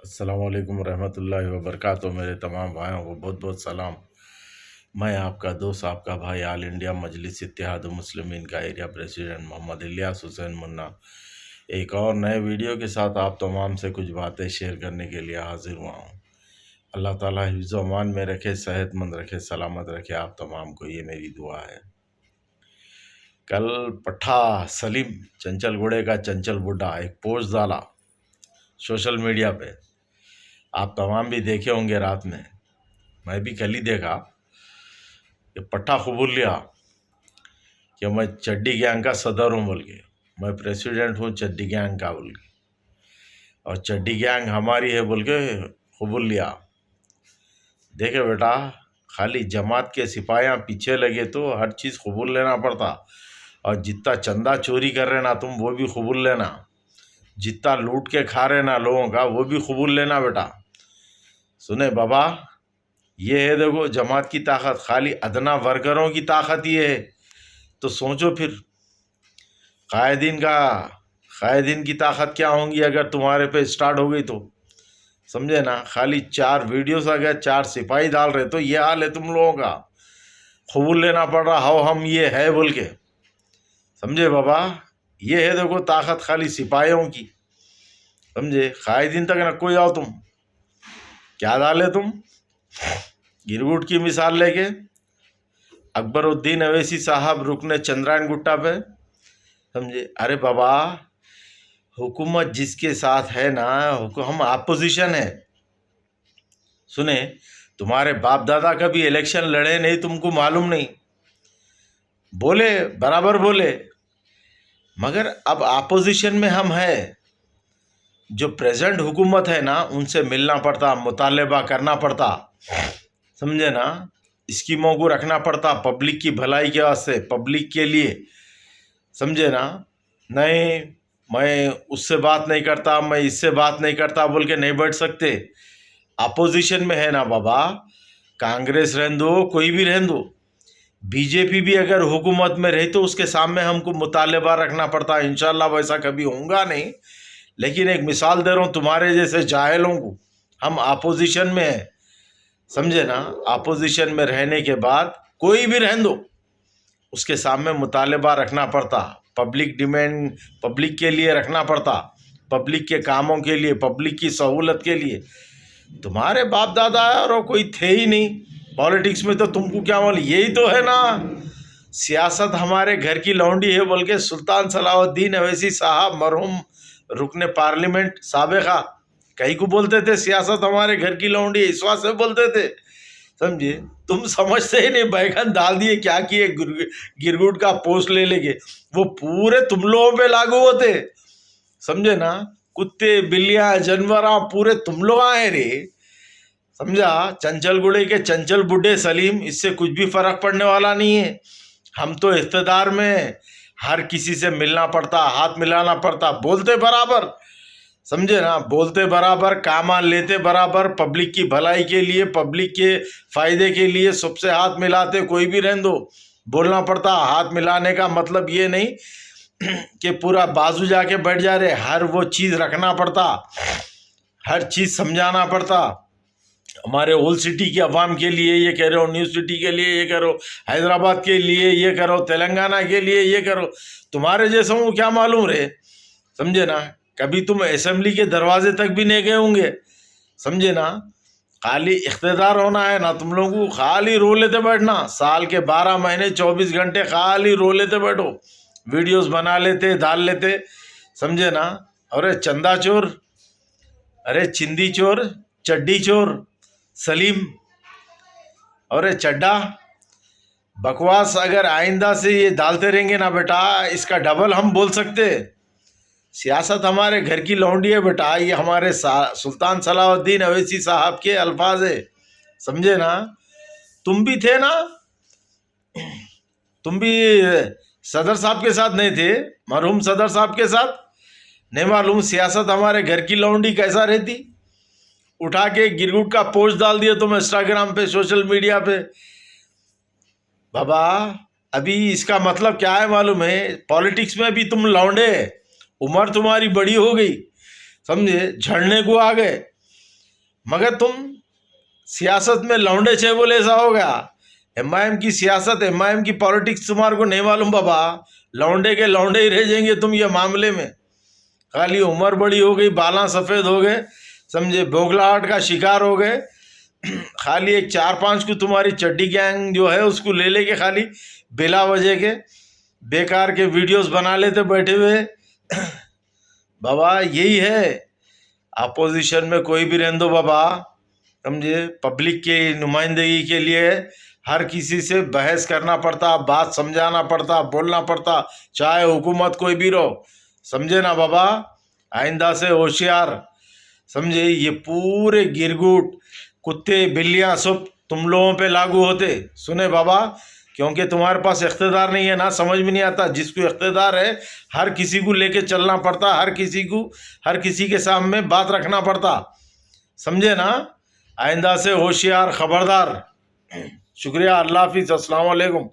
अस्सलामुअलैकुम रहमतुल्लाहि व बरकातुहू। मेरे तमाम भाइयों को बहुत बहुत सलाम। मैं आपका दोस्त, आपका भाई, ऑल इंडिया मजलिस इत्तेहाद मुस्लिमीन का एरिया प्रेसिडेंट मोहम्मद इलियास हुसैन मुन्ना एक और नए वीडियो के साथ आप तमाम से कुछ बातें शेयर करने के लिए हाजिर हुआ हूँ। अल्लाह ताला हिफ्ज़ व अमान में रखे, सेहतमंद रखे, सलामत रखे आप तमाम को, ये मेरी दुआ है। कल पट्ठा सलीम चंचलगुड़े का चंचल बुड्ढा एक पोस्ट डाला सोशल मीडिया पे, आप तमाम भी देखे होंगे रात में, मैं भी कल ही देखा। ये पट्टा कबूल लिया कि मैं चड्डी गैंग का सदर हूँ बोल के, मैं प्रेसिडेंट हूँ चड्डी गैंग का बोल के, और चड्डी गैंग हमारी है बोल के कबूल लिया। देखे बेटा, खाली जमात के सिपाहियाँ पीछे लगे तो हर चीज़ कबूल लेना पड़ता, और जितना चंदा चोरी कर रहे ना तुम वो भी कबूल लेना, जितना लूट के खा रहे ना लोगों का वो भी कबूल लेना बेटा। सुने बाबा, ये है देखो जमात की ताकत, खाली अदना वर्करों की ताकत ये है। तो सोचो फिर कायदीन की ताकत क्या होंगी अगर तुम्हारे पे स्टार्ट हो गई तो, समझे ना। खाली 4 वीडियोस अगर 4 सिपाही डाल रहे तो ये हाल है तुम लोगों का, कबूल लेना पड़ रहा हो हम ये है बोल के, समझे बाबा। ये है देखो ताकत खाली सिपाहियों की, समझे। कायदीन तक ना कोई आओ, तुम क्या डाले तुम गिरगुट की मिसाल लेके अकबरुद्दीन अवैसी साहब रुकने चंद्रायन गुट्टा पे, समझे। अरे बाबा, हुकूमत जिसके साथ है ना, हम अपोजिशन है। सुने, तुम्हारे बाप दादा कभी इलेक्शन लड़े नहीं, तुमको मालूम नहीं, बोले बराबर बोले, मगर अब अपोजिशन में हम है। जो प्रेजेंट हुकूमत है ना उनसे मिलना पड़ता, मुतालबा करना पड़ता, समझे ना। स्कीमों को रखना पड़ता पब्लिक की भलाई के वास्ते, पब्लिक के लिए, समझे ना। नहीं मैं उससे बात नहीं करता, मैं इससे बात नहीं करता बोल के नहीं बैठ सकते। अपोजिशन में है ना बाबा, कांग्रेस रहने दो, कोई भी रहने दो, बीजेपी भी अगर हुकूमत में रही तो उसके सामने हमको मुतालबा रखना पड़ता। इंशाल्लाह वैसा कभी होगा नहीं, लेकिन एक मिसाल दे रहा हूँ तुम्हारे जैसे जाहिलों को, हम अपोजिशन में हैं, समझे ना। अपोजिशन में रहने के बाद कोई भी रहने दो, उसके सामने मुतालबा रखना पड़ता, पब्लिक डिमांड पब्लिक के लिए रखना पड़ता, पब्लिक के कामों के लिए, पब्लिक की सहूलत के लिए। तुम्हारे बाप दादा और कोई थे ही नहीं पॉलिटिक्स में, तो तुमको क्या बोल, यही तो है ना सियासत हमारे घर की लौंडी है बोल के सुल्तान सलाहुद्दीन अवैसी साहब मरहूम रुकने पार्लियामेंट साबिका कहीं को बोलते थे, सियासत हमारे घर की लौंडी है, इस बात से बोलते थे, समझे। तुम समझते ही नहीं, बैगन डाल दिए क्या किए, गिरगुट का पोस्ट ले लेके वो पूरे तुम लोगों पे लागू होते, समझे ना। कुत्ते बिल्लियां जानवरा पूरे तुम लोग आए रे, समझा। चंचलगुड़े के चंचल बुड्ढे सलीम, इससे कुछ भी फर्क पड़ने वाला नहीं है। हम तो इख्तिदार में हर किसी से मिलना पड़ता, हाथ मिलाना पड़ता, बोलते बराबर, समझे ना, बोलते बराबर, काम लेते बराबर, पब्लिक की भलाई के लिए, पब्लिक के फायदे के लिए सबसे हाथ मिलाते, कोई भी रहने दो, बोलना पड़ता। हाथ मिलाने का मतलब ये नहीं कि पूरा बाजू जाके बैठ जा रहे, हर वो चीज़ रखना पड़ता, हर चीज़ समझाना पड़ता। हमारे ओल्ड सिटी की अवाम के लिए ये कह रहे हो, न्यू सिटी के लिए ये करो, हैदराबाद के लिए ये करो, तेलंगाना के लिए ये करो, तुम्हारे जैसों को क्या मालूम रे, समझे ना। कभी तुम असेंबली के दरवाजे तक भी नहीं गए होंगे, समझे ना। खाली इख्तिदार होना है ना तुम लोगों को, खाली रो लेते बैठना, साल के 12 महीने 24 घंटे खाली रो लेते बैठो, वीडियोस बना लेते, डाल लेते, समझे ना। अरे चंदा चोर, अरे चिंदी चोर, चड्डी चोर सलीम, अरे चड्डा, बकवास अगर आइंदा से ये डालते रहेंगे ना बेटा, इसका डबल हम बोल सकते। सियासत हमारे घर की लौंडी है बेटा, ये हमारे सुल्तान सलाहुद्दीन अवैसी साहब के अल्फाज है, समझे ना। तुम भी थे ना, तुम भी सदर साहब के साथ नहीं थे, मरहूम सदर साहब के साथ, नहीं मालूम सियासत हमारे घर की लौंडी कैसा रहती। उठा के गिरगुट का पोस्ट डाल दिया तुम इंस्टाग्राम पे, सोशल मीडिया पे, बाबा अभी इसका मतलब क्या है मालूम है, पॉलिटिक्स में भी तुम लौंडे, उम्र तुम्हारी बड़ी हो गई, समझे, झड़ने को आ गए, मगर तुम सियासत में लौंडे छे बोले ऐसा होगा। एमआईएम की सियासत, एमआईएम की पॉलिटिक्स तुम्हारे को नहीं मालूम बाबा। लौंडे के लौंडे ही रह जाएंगे तुम ये मामले में। खाली उम्र बड़ी हो गई, बाला सफ़ेद हो गए, समझे, बोगलाहट का शिकार हो गए। खाली एक 4-5 को तुम्हारी चड्डी गैंग जो है उसको ले लेके खाली बिला वजह के बेकार के वीडियोस बना लेते बैठे हुए। बाबा यही है, अपोजिशन में कोई भी रहने दो बाबा, समझे, पब्लिक के नुमाइंदगी के लिए हर किसी से बहस करना पड़ता, बात समझाना पड़ता, बोलना पड़ता, चाहे हुकूमत कोई भी रहो, समझे ना बाबा। आइंदा से होशियार, समझे। ये पूरे गिरगुट कुत्ते बिल्लियां सब तुम लोगों पे लागू होते, सुने बाबा, क्योंकि तुम्हारे पास इख्तिदार नहीं है ना, समझ में नहीं आता। जिसको इख्तिदार है हर किसी को लेके चलना पड़ता, हर किसी के सामने बात रखना पड़ता, समझे ना। आइंदा से होशियार, खबरदार। शुक्रिया, अल्लाह हाफिज़, अस्सलाम वालेकुम।